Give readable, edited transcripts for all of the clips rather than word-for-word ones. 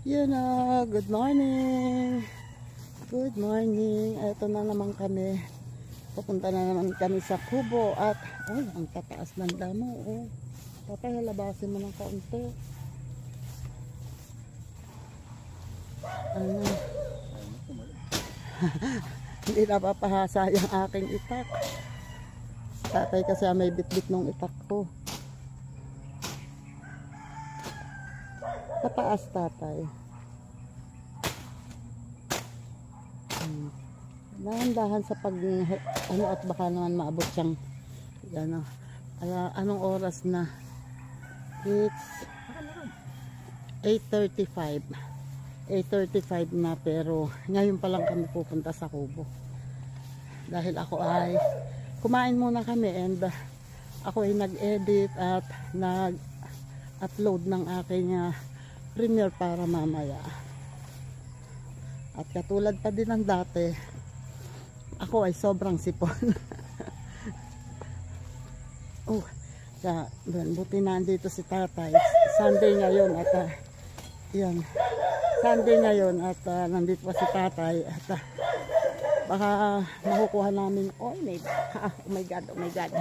Yun na, good morning. Good morning. Ito na naman kami. Pupunta na naman kami sa kubo at ay, ang tataas ng damo. Oh. Tatay, halabasin mo ng kaunti. Ano? Hindi napapahasa yung aking itak. Tatay kasi may bitbit nung itak ko. Pataas tatay. Dahan-dahan sa pag ano at baka naman maabot siyang ano. Anong oras na? It's 8:35. 8:35 na pero ngayon pa lang kami pupunta sa kubo. Dahil ako ay kumain muna kami and ako ay nag-edit at nag-upload ng aking Premiere para mamaya. At katulad pa din ng dati, ako ay sobrang sipon. Oh, buti na andito si tatay. Sunday ngayon at yan. Sunday ngayon at nandito pa si tatay at baka makukuha namin. Oh my god, oh my god.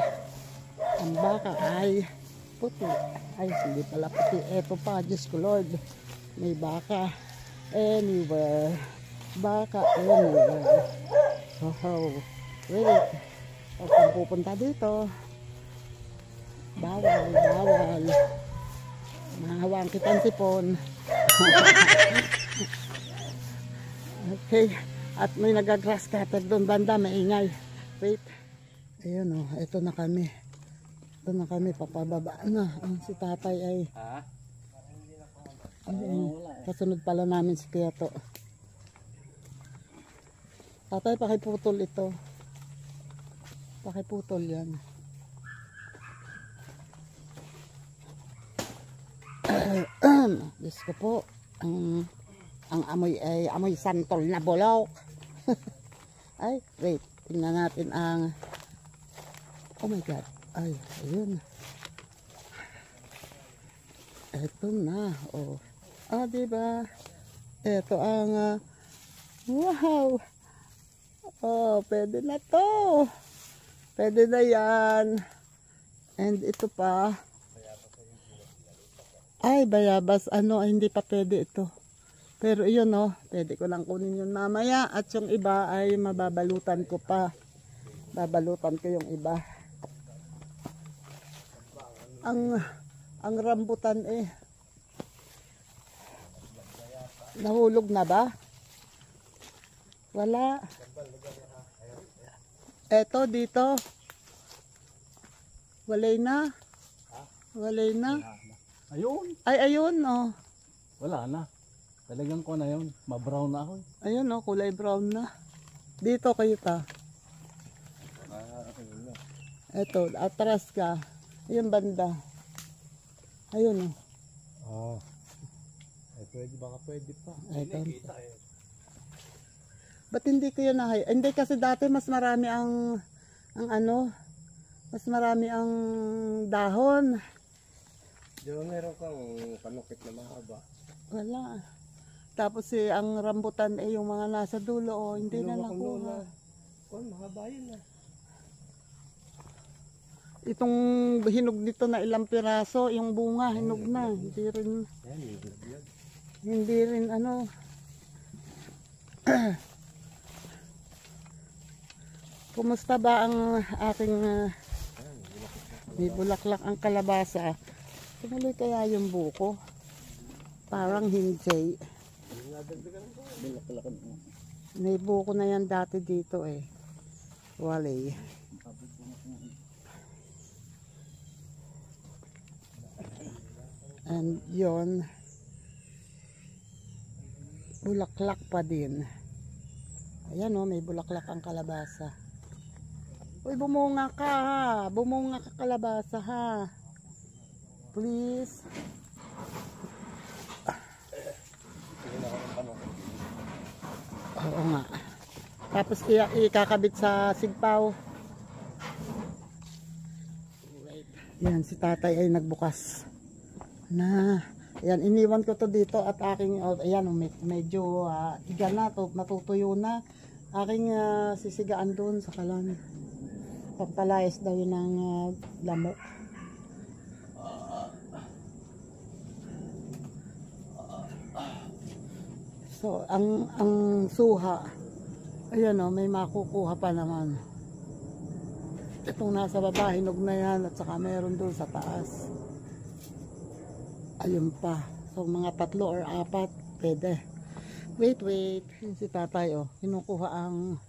Ang baka ay puti. Ay, hindi pala puti. Eto pa, Diyos ko Lord. May baka anywhere. Baka anywhere. Oh, wait. Huwag kang pupunta dito. Bawal, bawal. Mahawaan kitang sipon. Okay. At may nag-grass cutter doon banda, maingay. Wait. Ayun o, eto na kami. Ito na kami, papababa na. Si tatay ay kasunod pala namin si Kieto. Tatay, pakiputol ito. Pakiputol yan. Diyos ko po, ang amoy ay amoy santol na bulok. Ay, wait, tingnan natin ang oh my god. Ay, ayun. Eto na. Oh. Ah, diba? Eto ang wow. Oh, pwede na to. Pwede na yan. And ito pa. Ay, bayabas. Ano, ay, hindi pa pwede ito. Pero yun, oh. Pwede ko lang kunin yun mamaya. At yung iba ay mababalutan ko pa. Babalutan ko yung iba. Ang rambutan nahulog na ba? Wala. Eto dito. Walay na. Walay na. Ayun. Ay, ayun oh. Wala na. Talagang ko na yun. Ma-brown na ako. Ayun oh, kulay brown na. Dito kayo ta. Eto, atras ka. Ayun banda. Ayun oh. Pwede, baka pwede pa. Ito. Ba't hindi ko yun nahay? Hindi kasi dati mas marami ang ano, mas marami ang dahon. Di ba meron kang panukit na mahaba? Wala. Tapos ang rambutan yung mga nasa dulo oh, hindi na nakuha. Oh, mahaba yun ah. Itong hinog nito na ilang piraso, yung bunga hinog na, hindi rin ano. Kumusta ba ang aking may bulaklak ang kalabasa? Tumuloy kaya yung buko? Parang hindi. May buko na yan dati dito Wali. And yon bulaklak pa din. Ayan may bulaklak ang kalabasa. Uy, bumunga ka ha. Bumunga ka kalabasa ha. Please. Oo nga. Tapos ikakabit sa sigpaw. Yan, si tatay ay nagbukas na Ayan, iniwan ko to dito at aking, ayan, medyo iga na to, matutuyo na. Aking sisigaan doon sa kalan. Pampalayas daw yun ng lamok. So, ang suha, ayan may makukuha pa naman. Itong nasa baba, hinog na yan at saka meron doon sa taas. Ayun pa. So, mga 3 or 4, pwede. Wait. Yun si tatay, kinukuha ang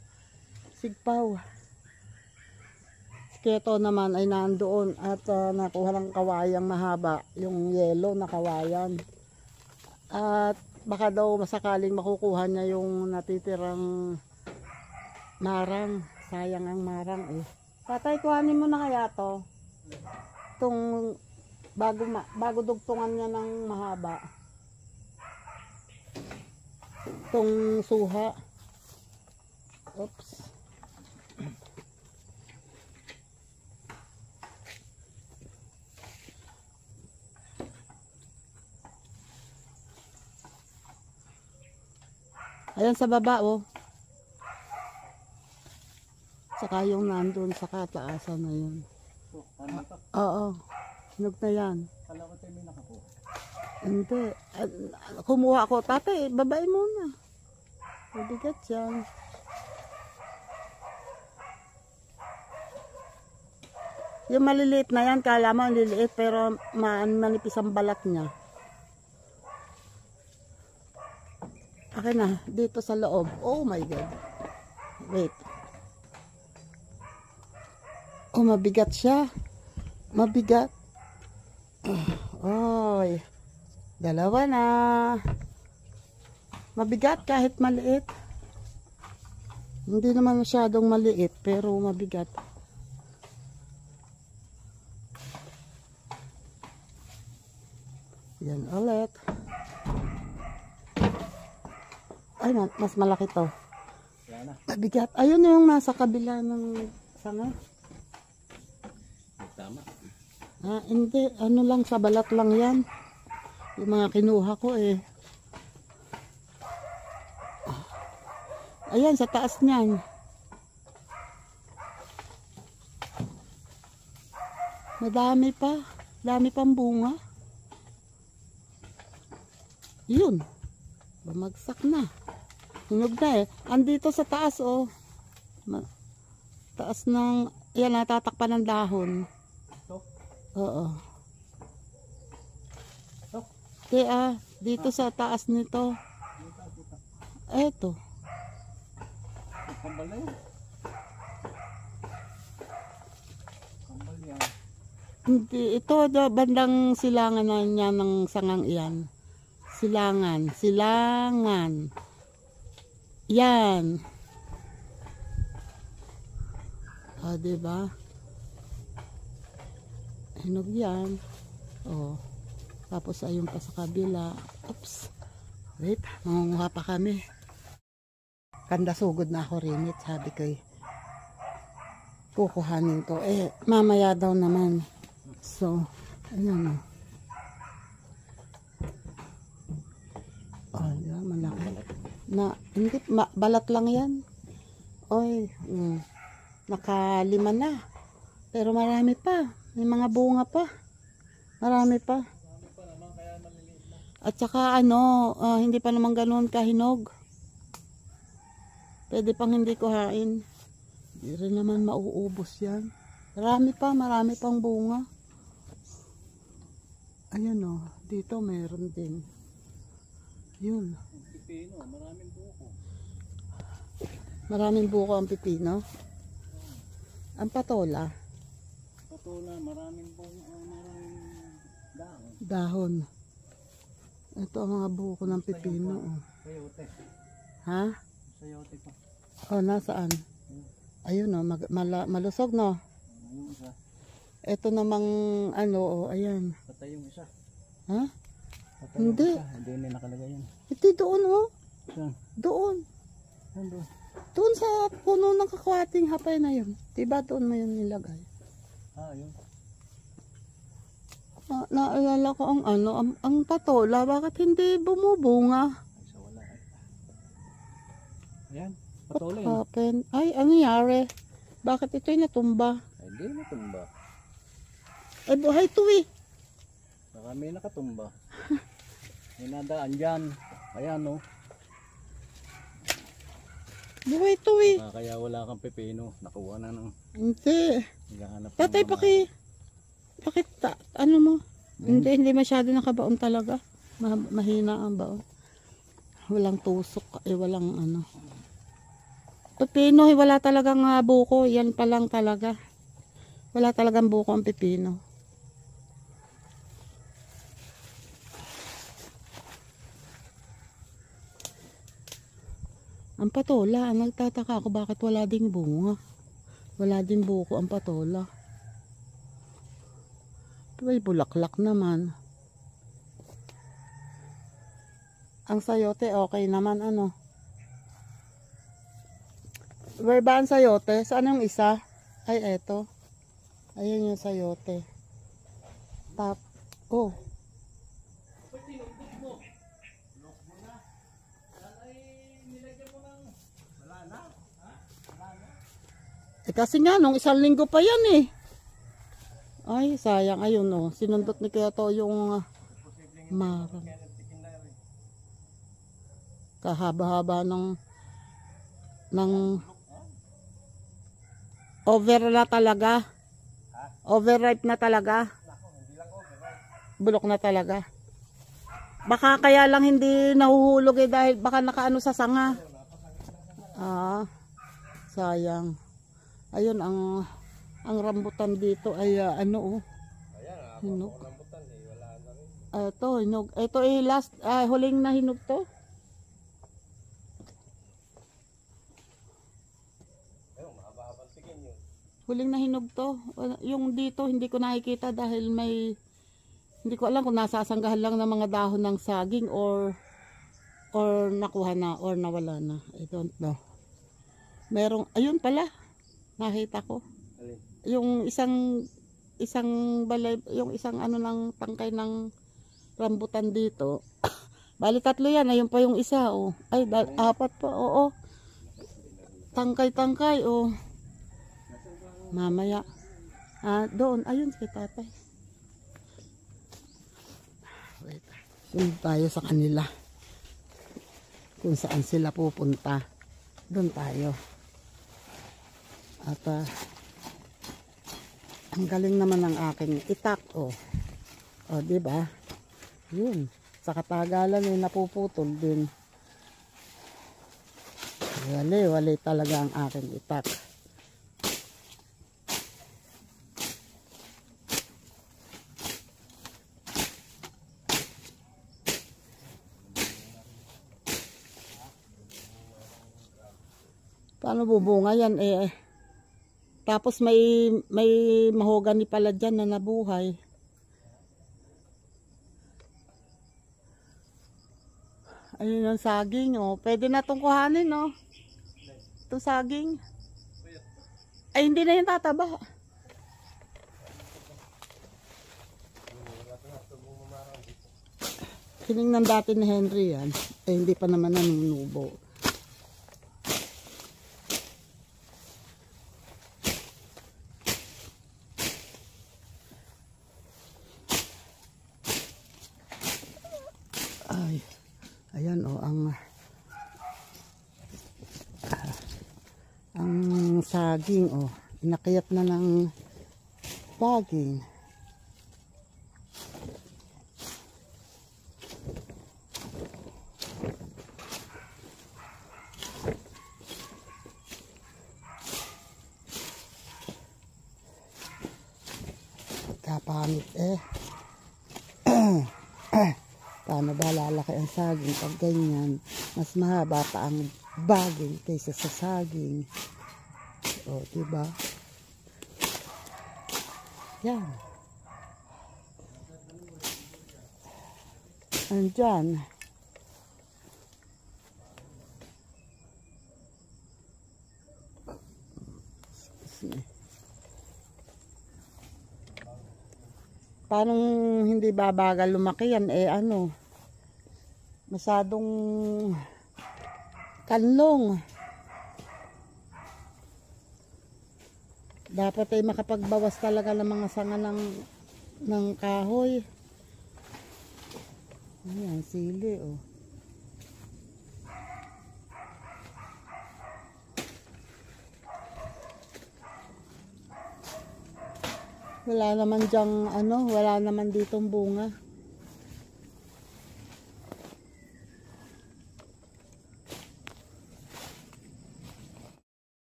sigpaw. Si Keto naman ay nandoon at nakuha ng kawayang mahaba. Yung yellow na kawayan. At baka daw masakaling makukuha niya yung natitirang marang. Sayang ang marang Tatay, kuhanin mo na kaya to? Itong bago dugtungan niya ng mahaba. Itong suha. Oops. Ayan sa baba Saka yung nandun sa kataasan na yun. Ano to? Oo. Hinog na yan. Kala ko tayo may nakakuha. Hindi. Kumuha ako. Tatay, babae muna. Mabigat yan. Yung maliliit na yan, kala mo maliliit pero manipis ang balat niya. Akin na, dito sa loob. Oh my God. Wait. Oh, mabigat siya. Mabigat. Oy. 2 na. Mabigat kahit maliit. Hindi naman masyadong maliit pero mabigat. Yan ulit. Ay, mas malaki to. Mabigat. Ayun yung nasa kabila ng sanga. Tama. Hindi. Ano lang, sa balat lang yan. Yung mga kinuha ko Ayan, sa taas niyan. Madami pa. Dami pang bunga. Yun. Bumagsak na. Hinog na Andito sa taas Taas ng, ayan, natatakpan ng dahon. Oo. Kaya, dito sa taas nito. Eto. Kambal na yun. Kambal yan. Hindi, ito bandang silangan na niya ng sangang iyan. Silangan. Yan. Diba? Hinog yan. Tapos ayun pa sa kabila. Oops. Wait, mangunguha pa kami. Kanda sugod na ako rinit, sabi ko kukuhanin ko. Mamaya daw naman. So, ayan yan, malaki. Hindi, balat lang yan. Naka-5 na. Pero marami pa. May mga bunga pa. Marami pa. At saka hindi pa naman ganoon kahinog. Pwede pang hindi kuhain. Hindi rin naman mauubos yan. Marami pang bunga. Ayan dito meron din. Yun. Pipino, maraming buko. Maraming buko ang pipino. Ang patola. Maraming buko, maraming dahon. Dahon. Ito ang mga buko ng pipino. Sayote. Ha? Sayote pa. Nasaan? Ayun malusog no. Yung isa. Ito namang ayan. Patay yung isa. Ha? Patay Hindi. Yung isa. Hindi nakalagay yan. Ito doon Saan? Doon. Saan doon? Doon sa puno ng kakwating hapay na yun. Diba doon mo yun nilagay? Yun. Naalala ko ang ano, ang patola, bakit hindi bumubunga? Ay, sa wala. Ayan, What patuloy. happened? Ay, ano nangyari? Bakit ito'y natumba? Ay, di natumba. Ay, buhay to eh. Baka may nakatumba. May nadaan dyan. Ayan, no. Buhay to eh. Kaya wala kang pepino. Nakuha na ng Hindi. naghahanap ng Tatay, mga- bakit ano mo? Hindi masyado nakabaon talaga. Mahina ang baon. Walang tusok, walang ano. Pepino, wala talagang buko. Yan pa lang talaga. Wala talagang buko ang pepino. Ang patola, nagtataka ako bakit wala ding bunga. Wala din buko ang patola. May bulaklak naman. Ang sayote okay naman ano. Where ba ang sayote? Saan yung isa? Ay eto. Ayun yung sayote. Oh. Kasi nga nung isang linggo pa yan eh. Ay, sayang. Ayun, no. Sinundot ni Keto yung marang. Kahaba-haba ng over na talaga. Overripe na talaga. Bulok na talaga. Baka kaya lang hindi nahuhulog eh dahil baka nakaano sa sanga. Sayang. Ayun ang rambutan dito ay ano hinog. Ito hinog. Ito ay last huling na hinog to. Huling na hinog to. Yung dito hindi ko nakikita dahil hindi ko alam kung nasasanggahan lang ng mga dahon ng saging or nakuha na or nawala na. I don't know. Merong ayun pala. Nakita ko. Yung isang balay, yung isang ano ng tangkay ng rambutan dito. Bali 3 yan, ayun pa yung isa oh. Ay 4 pa, oo. Tangkay, oh. Mamaya. Doon, ayun si tatay. Wait. Sunod tayo sa kanila. Kung saan sila pupunta. Doon tayo. At ang galing naman ng aking itak oh. Oh, di ba? Yun. Sa katagalan ay napuputol din. Wali talaga ang aking itak. Paano bubunga yan eh? Tapos may mahogany pala dyan na nabuhay. Ayun yung saging oh. Pwede na itong kuhanin oh. Itong saging. Ay hindi na yung tataba. Tinignan dati ni Henry yan. Eh hindi pa naman nanunubo. Ayan oh, ang saging oh, inakayat na ng saging. Kapangit eh. Paano ba lalaki ang saging pag ganyan? Mas mahaba pa ang baging kaysa sa saging. O, diba? Yan. Andyan. Excuse me. Paano hindi babagal lumaki yan? Eh ano, masyadong kanlong. Dapat ay makapagbawas talaga ng mga sanga ng kahoy. Ayan, sili oh. Wala naman dyang ano, wala naman ditong bunga.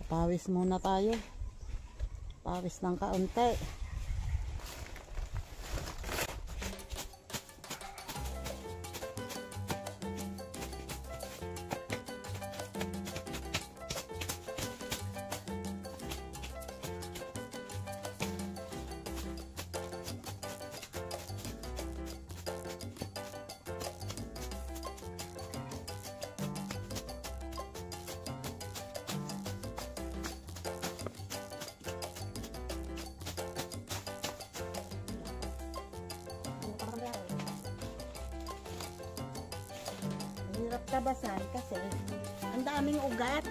Pawis muna tayo. Pawis ng kaunti. Hirap tabasan kasi ang daming ugat.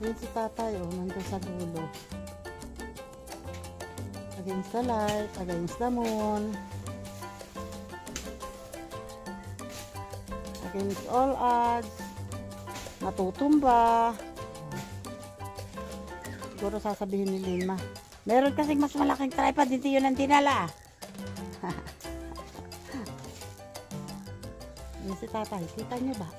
Yun si tatay oh, nandun sa dulo. Against the light, against the moon, against all odds, matutumba. Siguro sasabihin ni Lima, meron kasing mas malaking tripod, hindi yun ang dinala. Yun si tatay, kita niyo ba?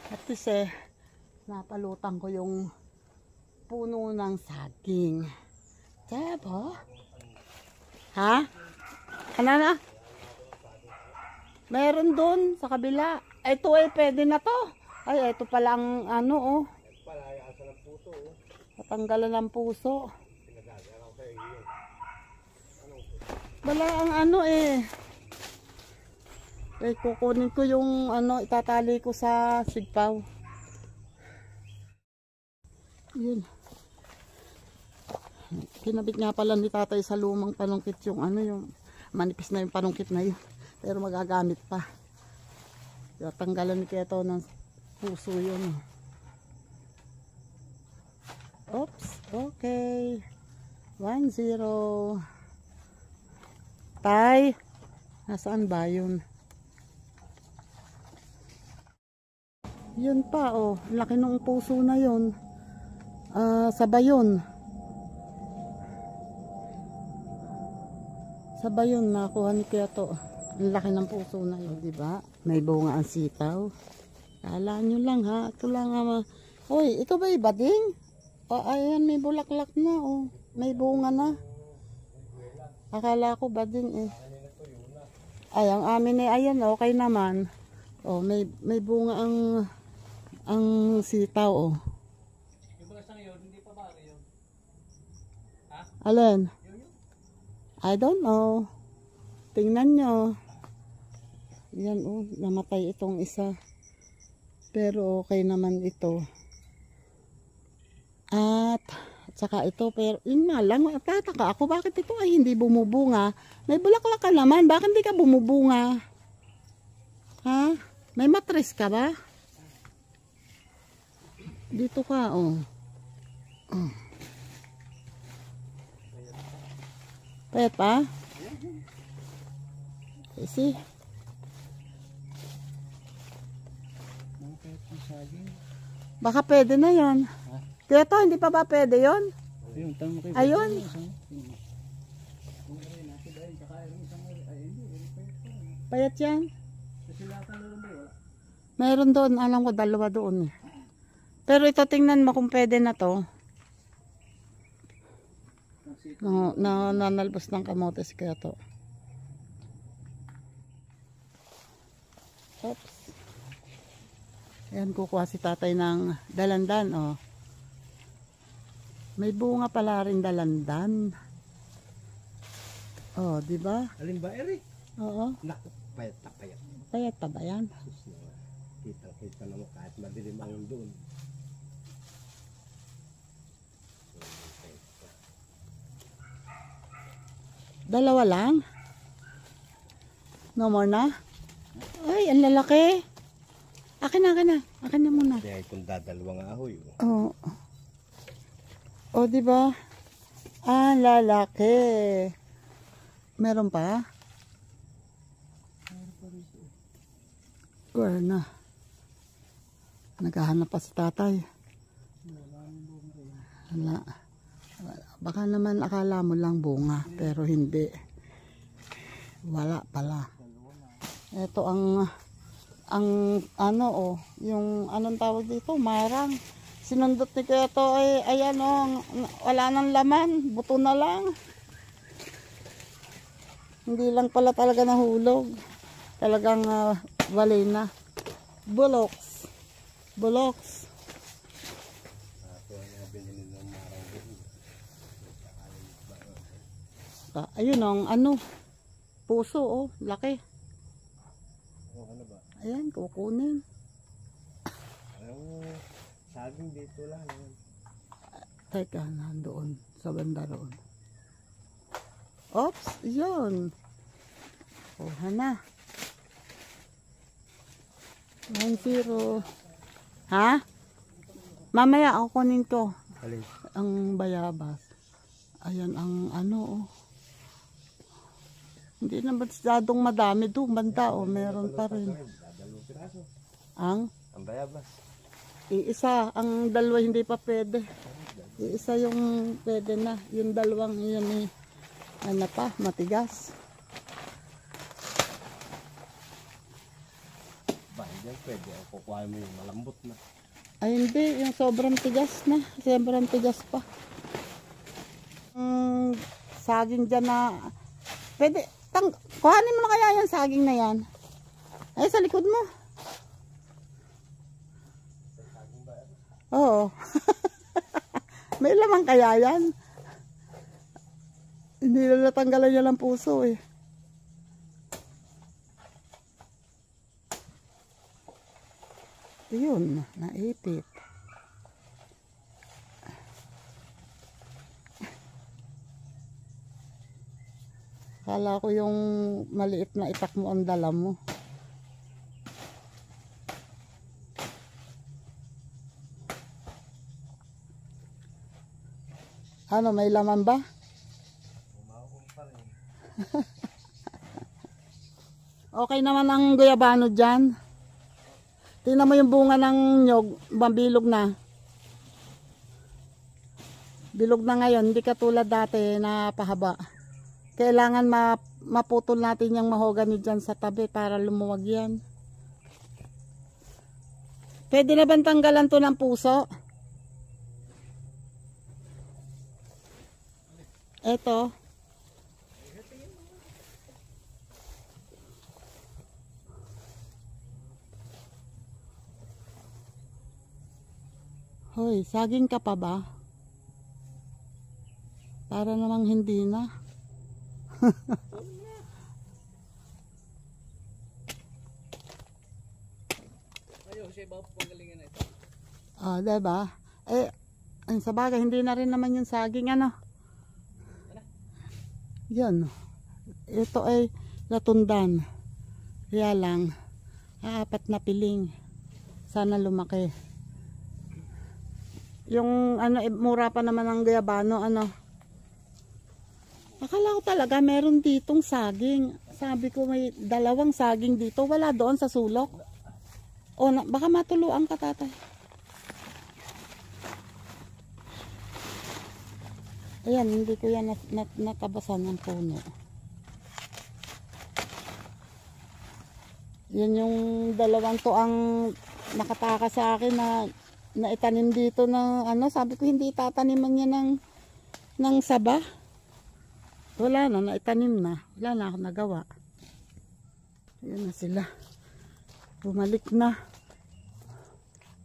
At least napalutan ko yung puno ng saging. Diba? Ha? Ano na? Meron doon sa kabila. Ito pwede na to. Ay, ito pala ang ano oh. Patanggalan ng puso. Wala ang ano kukunin ko yung ano, itatali ko sa sigpaw. Yun. Kinabit nga pala ni tatay sa lumang panungkit yung ano, yung manipis na yung panungkit na yun. Pero magagamit pa. Tanggalan ni Keto ng puso yun. Oops, okay. 1-0. Tay, nasaan ba yun? Yun pa oh, laki ng puso na yun. Sabay yun. Sabay yun, nakuha ni Keto. Ang laki ng puso na yun, di ba? May bunga ang sitaw. Kala nyo lang ha, ito lang Uy, ito ba bading? Ayan, may bulaklak na oh. May bunga na. Akala ko bading Ay, ang amin ayan, okay naman. Oh, may bunga ang sitaw oh. Yung mga sang yun, hindi pa ba yun? Ha? Alin? I don't know. Tingnan nyo. Yan oh, namatay itong isa. Pero okay naman ito. At saka ito, pero yun nga lang, tataka ako bakit ito ay hindi bumubunga. May bulaklak ka naman, bakit hindi ka bumubunga? Ha? May matris ka ba? Dito ka oh. Payat pa? See? Nakapayat yung saging. Baka pwede na yon. Ha? Kaya to, hindi pa ba pwede yon? Ayun, tanong mo kayo. Ayun. Payat yan. Meron doon, alam ko dalawa doon eh. Pero ito tingnan mo kung pwede na to. No, nanalbos ng kamotes kaya to. Oops. Ayan, kukuha si tatay ng dalandan, oh. May bunga pala rin dalandan. Oh, di ba? Alin ba, Eric? Oo. Naku, payat na payat. Payat pa ba yan? Kita naman kahit madilim ang doon. Dalawa lang? No more na? Ay, ang lalaki. Akin na, akin na. Akin na muna. Kaya kung dadalawang ahoy. Oh. Oh, di ba? Ah, lalaki. Meron pa? Wala na. Naghahanap pa si tatay. Wala. Baka naman akala mo lang bunga, pero hindi. Wala pala. Ito ang ano oh, yung anong tawag dito, marang. Sinundot ni kaya to ay ayan oh, wala nang laman, buto na lang. Hindi lang pala talaga nahulog. Talagang wali na. Buloks. Buloks. Ayun ang ano, puso oh, laki. Ano ba? Ayan, kukunin. Saging dito lang. Teka, nandoon sa banda roon. Oops, yun. Kuha na. 9-0. Ha? Mamaya ako kunin ko. Alin? Ang bayabas. Ayan ang ano oh. Hindi na masyadong madami doon. Banda oh, meron pa rin. Ang bayabas. iisa. Ang dalawa hindi pa pwede. Iisa yung pwede na. Yung dalawang yun eh. Ano pa, matigas. Ba, hindi pwede. Kukuha mo yung malambot na. Ay hindi, yung sobrang tigas na. Sobrang tigas pa. Saging dyan na, pwede, kuhanin mo na kaya yung saging na yan. Ay, sa likod mo. Oo. May lamang kaya yan. Hindi na natanggalan niya ng puso eh. Yun, naipit. Akala ko yung maliit na itak mo ang dala mo. Ano, may laman ba? Okay naman ang guyabano dyan. Tingnan mo yung bunga ng nyog, mabilog na. Bilog na ngayon, hindi katulad dati na pahaba. Kailangan maputol natin yung mahogany dyan sa tabi para lumuwag yan. Pwede na bang tanggalan to ng puso? Eto. Hoy, saging ka pa ba? Para namang hindi na. Ayaw siya ba pagalingan na ito? Ah, diba? Eh, sa bagay, hindi na rin naman yung saging, ano? Yan. Ito ay latundan. Kaya lang, 4 na piling. Sana lumaki. Yung ano, mura pa naman ang guyabano, ano? Akala ko talaga meron ditong saging. Sabi ko may dalawang saging dito. Wala doon sa sulok. O, baka matuluan ka, tatay. Ayan, hindi ko yan natabasan ng puno. Yan yung dalawang to ang nakataka sa akin na itanim dito ng ano. Sabi ko hindi tataniman niya ng saba. Wala na, naitanim na. Wala na ako nagawa. Ayan na sila. Bumalik na.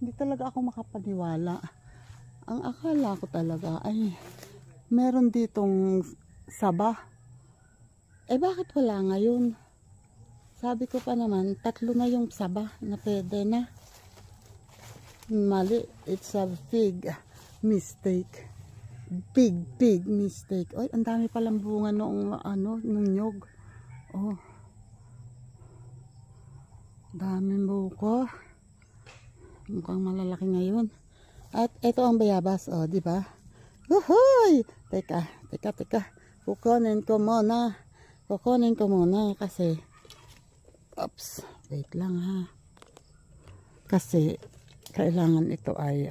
Hindi talaga ako makapaniwala. Ang akala ko talaga ay meron ditong saba. Eh bakit wala ngayon? Sabi ko pa naman, 3 na yung saba na pwede na. Mali. It's a big mistake. Big mistake. Ay, ang dami palang bunga noong nung nyog. Oh. Dami buko. Mukhang malalaki ngayon. At ito ang bayabas, oh, di ba? Uhoy! Teka. Kukunin ko muna kasi oops, wait lang ha. Kasi kailangan ito ay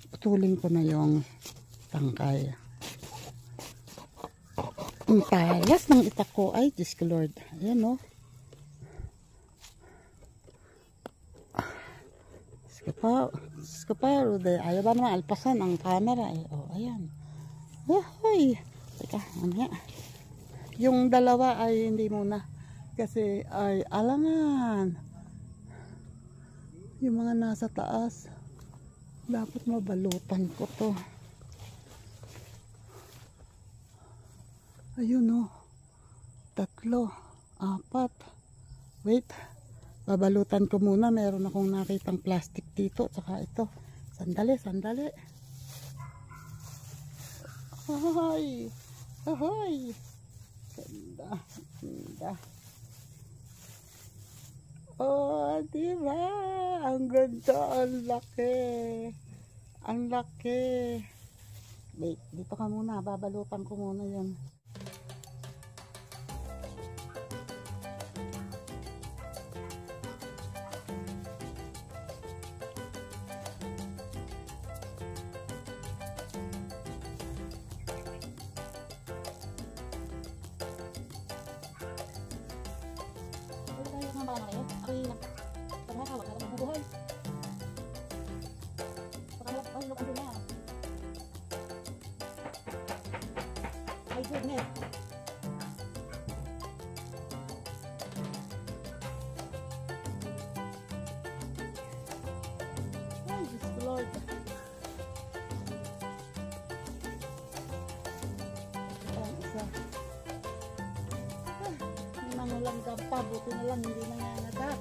putulin ko na yung tangkay. Ang talas ng itak ko. Ay, Diyos ko Lord. Ayan o. Skapa. Ayaw ba naman alpasan ang camera eh. O, ayan. Ay, teka, mamaya. Yung dalawa ay hindi muna. Kasi ay alangan. Yung mga nasa taas. Dapat mabalutan ko to. Ayun o. 3, 4. Wait. Babalutan ko muna. Meron akong nakitang plastic dito. Tsaka ito. Sandali. Ahoy. Ganda. Oh, diba? Ang ganda. Ang laki. Wait, dito ka muna. Babalutan ko muna yun. My goodness. Ay, Diyos ko Lord. Ang isa. Nangulanggap pa. Buti na lang hindi nangangagat.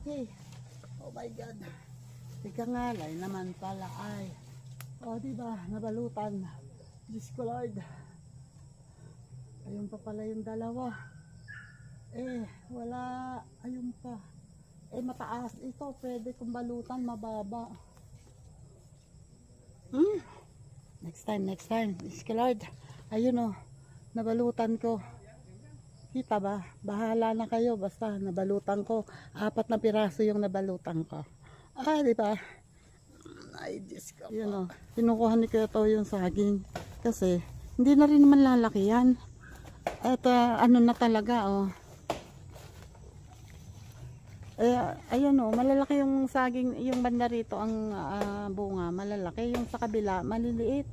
Okay. Oh my God. Tika nga, lay naman pala ay. O, diba? Nabalutan. Diyos ko Lord. Ayun pa pala yung dalawa. Eh, wala. Ayun pa. Eh, mataas. Ito, pwede kong balutan. Mababa. Next time. Diyos ko Lord. Ayun o. Nabalutan ko. Kita ba? Bahala na kayo. Basta nabalutan ko. 4 na piraso yung nabalutan ko. Ah, di ba? Ay, Diyos ko. Yun o. Pinukuha ni Kuya to yung saging. Kasi, hindi na rin naman lalaki yan. At ano na talaga o. Ayun o. Malalaki yung saging. Yung banda rito ang bunga. Malalaki. Yung sa kabila, maliliit.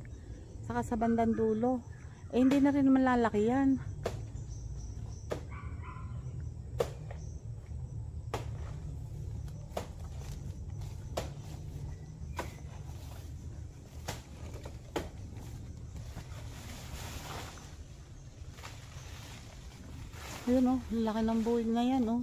Saka sa bandang dulo. Eh, hindi na rin naman lalaki yan. Ayun oh, laki ng buwig na yan oh.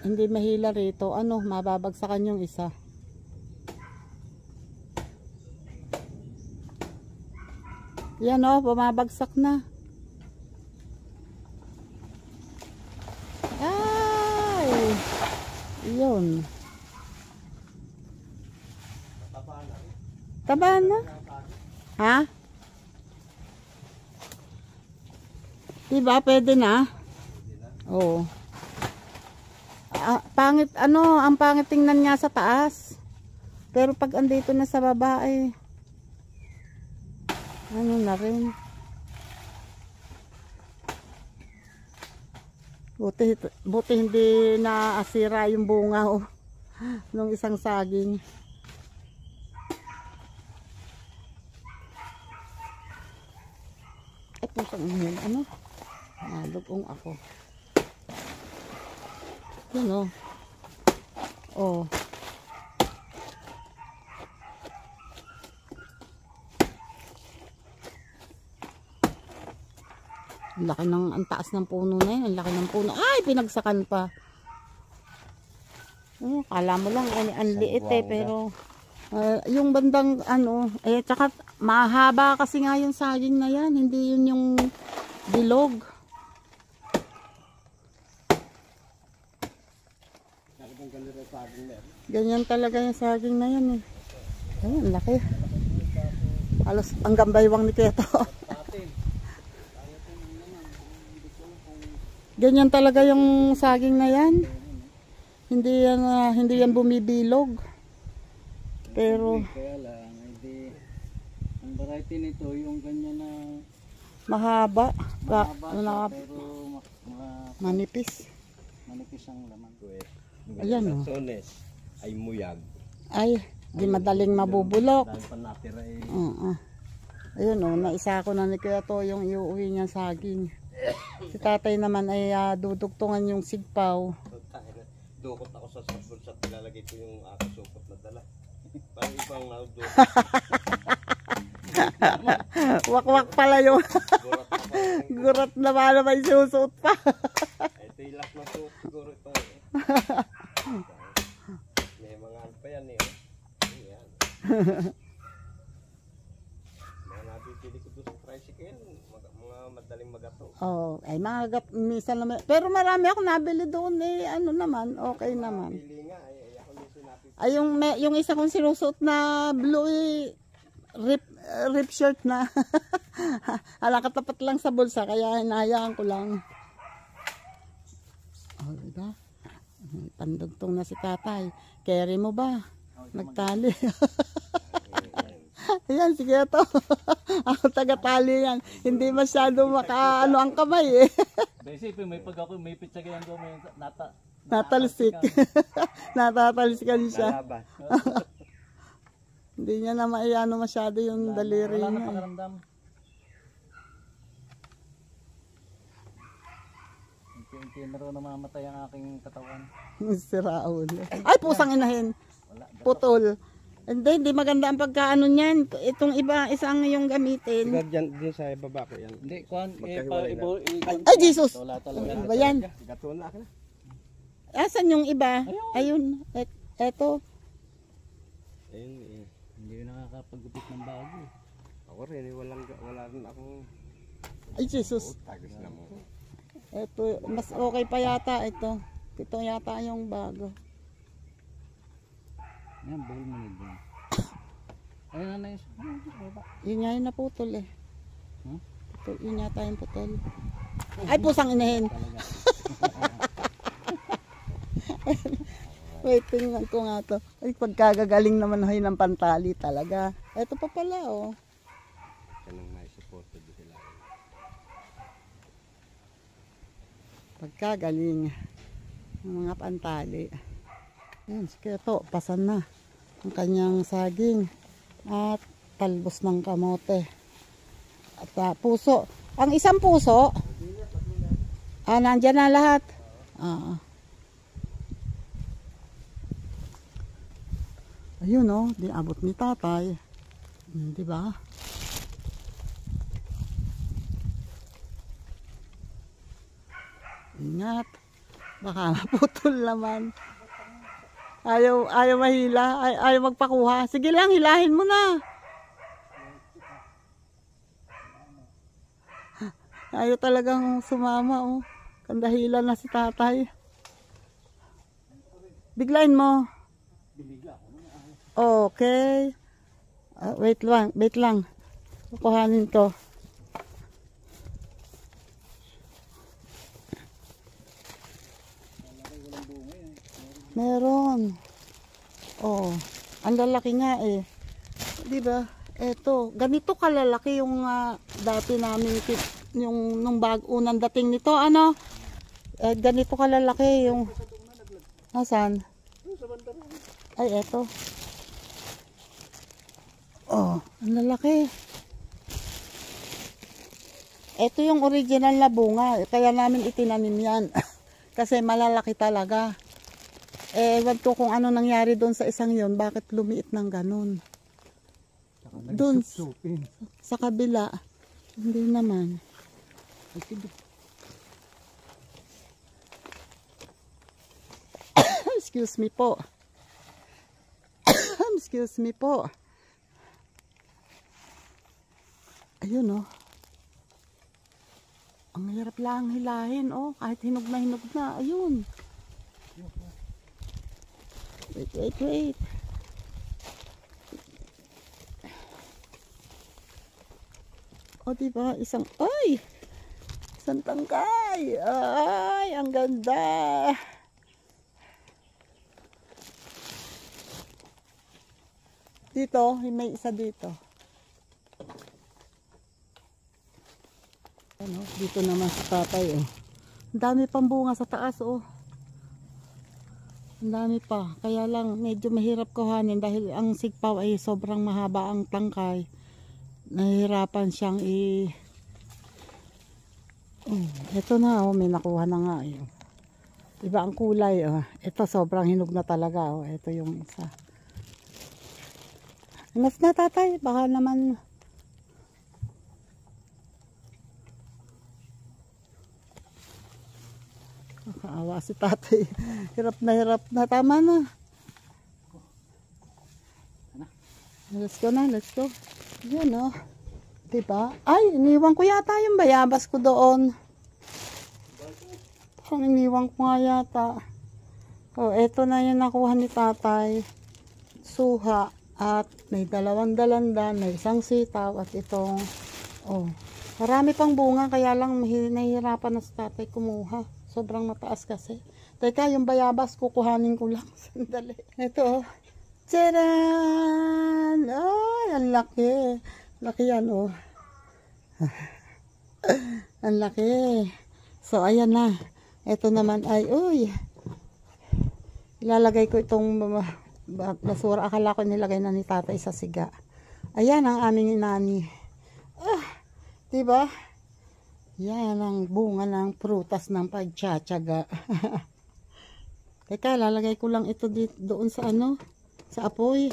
Hindi mahila rito. Ano, mababagsakan yung isa. Yan oh, bumabagsak na. Ay! Yun. Taba na. Ha? Diba, pwede na? Oo. Pangit, ano, ang pangit tingnan niya sa taas. Pero pag andito na sa baba, eh, ano na rin. Buti hindi naasira yung bunga, oh, nung isang saging. Ay, pusang yun, ano? Nalugong ako. Yan o. Oh. Ang laki ng, ang taas ng puno na yun. Ang laki ng puno. Ay, pinagsakan pa. Kala mo lang, ang liit eh. Pero, yung bandang, ano, eh, tsaka, mahaba kasi nga yung saging na yan. Hindi yun yung bilog. Ganyan talaga yung saging na yan eh. Ayun, laki. Halos ang gambaywang ni Keto. Ganyan talaga yung saging na yan. Hindi yan bumibilog. Pero kaya lang, hindi, ang variety nito yung ganyan na mahaba pero manipis. manipis ang laman. Ayan o. Sones ay muyag. Ay, di madaling mabubulok. Dahil pa natira eh. Ayun o, naisa ko na ni Keto yung iuwi niya saging. Si tatay naman ay dudugtungan yung sigpaw. Dukot ako sa bulsa, ilalagay ko yung aking supot na dala. Parang ibang naudukot. Wakwak pala yung Gurat pa pa. gurat na pala may susuot pa. Ito yung last na suot siguro ito eh. May mga ano pa yan eh. Ayan. Mga nabibili ko doon sa tricycle. Mga madaling magato. Oh, ay minsan naman. Pero marami ako nabili doon eh. Ano naman, okay naman. Pili nga eh. Ako din sinapit. Ay, yung isa kong sinusuot na blue eh, rip shirt na. Hala, katapat lang sa bulsa, kaya hinahayaan ko lang. Oh, diba? Pandugtong na si tatay. Carry mo ba? Nagtali. Ayan, sige to. Ako taga-tali yan. Hindi masyado makaano ang kamay eh. Basically, may pag ako, may pitsagayan ko, may Natalsik. Natatalsikan siya. Nalaban. Hindi niya na maiano masyado yung daliri wala na niya. pakaramdam. Hindi na rin namamatay ang aking katawan. Sira ulo. Ay, pusang inahin. Wala. Putol. Hindi maganda ang pagkaano niyan. Itong isang yung gamitin. Ikaw dyan din sa baba ko yan. Hindi, kuhan, Magkahiwalay na. Ay, Jesus! wala talaga. Ano ba yan? Gatuan na akin. Asan yung iba? Ayun. Eto. Ayun eh. Hindi ko nakakapagupit ng bago eh. Ako rin eh. Wala rin akong Ay, Jesus. tagis na mo. Eto, mas okay pa yata ito. Ito yata yung bago. Yan, bawal mo nito. Ayun na yun. Yun nga yung naputol eh. Hmm? Putol, yun yata yung putol. Ay, pusang inahin. Wait, tingnan ko nga to. Ay, pagkagagaling naman hoy ng pantali talaga. Ito pa pala, oh. Kanang may support din sila. Pagkagaling ng mga pantali. Ayan, sige to, pasan na ang kanyang saging at talbos ng kamote. At puso. Ang isang puso, nandyan na lahat. Ah. Ayun oh, di abot ni tatay. Di ba? Ingat. Baka maputol naman. Ayaw mahila. Ayaw magpakuha. Sige lang, hilahin mo na. Ayaw talagang sumama oh. Kandahilan na si tatay. Biglain mo. Okay. Wait lang. Kukuhanin ko. Meron. Oh, ang lalaki nga eh. 'Di ba? Eto, ganito kalalaki yung dati namin yung nung unang dating nito, ano? Ganito kalalaki yung Nasaan? Ay, eto. Oh, ang lalaki. Ito yung original na bunga, kaya namin itinanim yan. Kasi malalaki talaga. Ewan ko kung ano nangyari doon sa isang yon, bakit lumiit ng ganun. Doon sa kabila, hindi naman. Excuse me po. Excuse me po. Ayun oh. Ang hirap lang hilahin oh, kahit hinog na. Ayun. Wait. O diba, isang tangkay. Ay, ang ganda. Dito, may isa dito. Ano, dito naman sa tatay oh. Ang dami pang bunga sa taas oh. Ang dami pa. Kaya lang medyo mahirap kuhanin dahil ang sigpaw ay sobrang mahaba ang tangkay. Nahihirapan siyang ito na oh, may nakuha na nga eh. Iba ang kulay oh. Ito sobrang hinog na talaga oh. Ito yung isa. Anas na tatay, baka naman nakaawa si tatay. Hirap na. Tama na. Let's go. Yan o. Diba? Ay, iniwan ko yata yung bayabas ko doon. Parang iniwan ko nga yata. O, eto na yung nakuha ni tatay. Suha. At may 2 dalandan, may 1 sitaw at itong marami pang bunga kaya lang nahihirapan na si tatay kumuha. Sobrang mataas kasi. Teka, yung bayabas kukuhanin ko lang. Sandali. Ito oh. Tcharan! Ay, ang laki. Laki yan oh. Ang laki. So, ayan na. Ito naman ay, ilalagay ko itong basura. Akala ko nilagay na ni tatay sa siga. Ayan ang aming inani. Diba? Yan ang bunga ng prutas ng pagtsatsaga. Teka, lalagay ko lang ito doon sa sa apoy.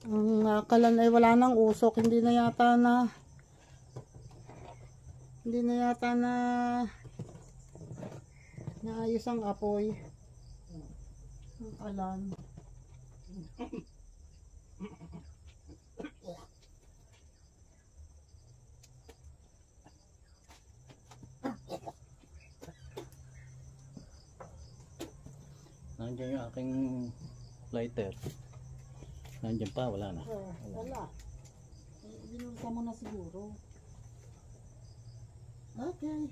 Ang kalan ay wala nang usok. Hindi na yata na naayos ang apoy. Ang kalan. Nandiyan yung aking lighter. Nandiyan pa, wala na. Wala. Binusa mo na siguro. Okay.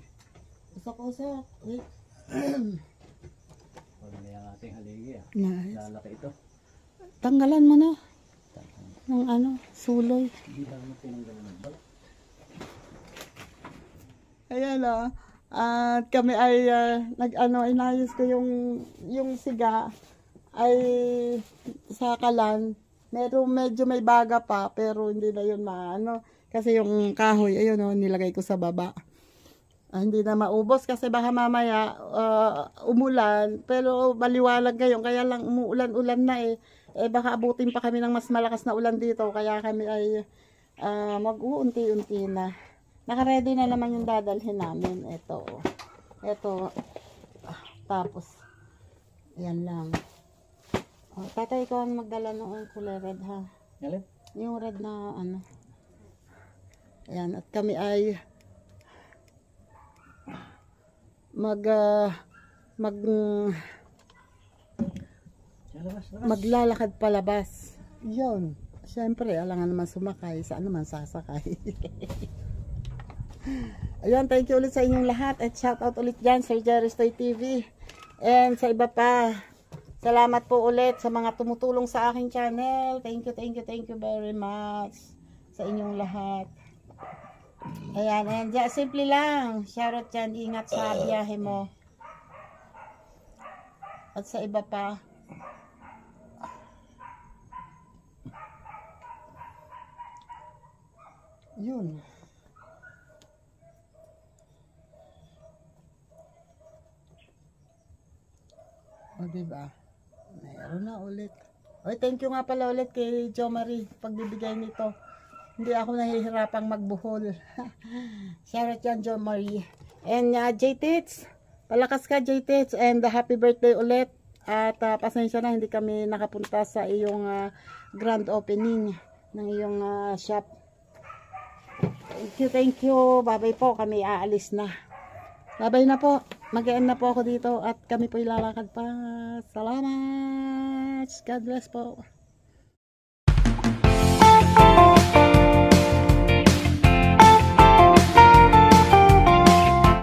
Usok. Wait. Wala na yung ating haligi ah. Nice. Lalaki ito. Tanggalan mo na. Ng suloy. Hindi lang mo tinanggalan ng bala. Ayan o. At kami ay inayos ko yung siga ay sa kalan. Medyo may baga pa pero hindi na yun kasi yung kahoy ayun o nilagay ko sa baba. hindi na maubos kasi baka mamaya umulan, pero maliwalag ngayon, kaya lang umuulan-ulan na eh. Eh baka abutin pa kami ng mas malakas na ulan dito, kaya kami ay mag-uunti-unti na. Naka-ready na naman yung dadalhin namin. Ito. Tapos, yan lang. Tatay, ikaw ang magdala noong kulay red ha. Alin? Yung red na ano. Ayan, at kami ay maglalakad palabas. Yun. Siyempre, alangan naman sumakay. Saan naman sasakay? Ayun, thank you ulit sa inyong lahat. At shout out ulit dyan, Sir Jerry's Toy TV. And sa iba pa, salamat po ulit sa mga tumutulong sa aking channel. Thank you very much sa inyong lahat. Ayan, and simple lang. Shoutout dyan, ingat sa biyahe mo. At sa iba pa, yun. O diba? Mayroon na ulit. Oy, thank you nga pala ulit kay Jo Marie pagbibigay nito. Hindi ako nahihirapang magbuhol. Shoutout yan, Jo Marie. And J-Tits, palakas ka J-Tits, and happy birthday ulit. At pasensya na, hindi kami nakapunta sa iyong grand opening ng iyong shop. Thank you. Bye-bye po, kami aalis na. Bye-bye na po. Mag-end na po ako dito at kami po ilalakad pa. Salamat. God bless po.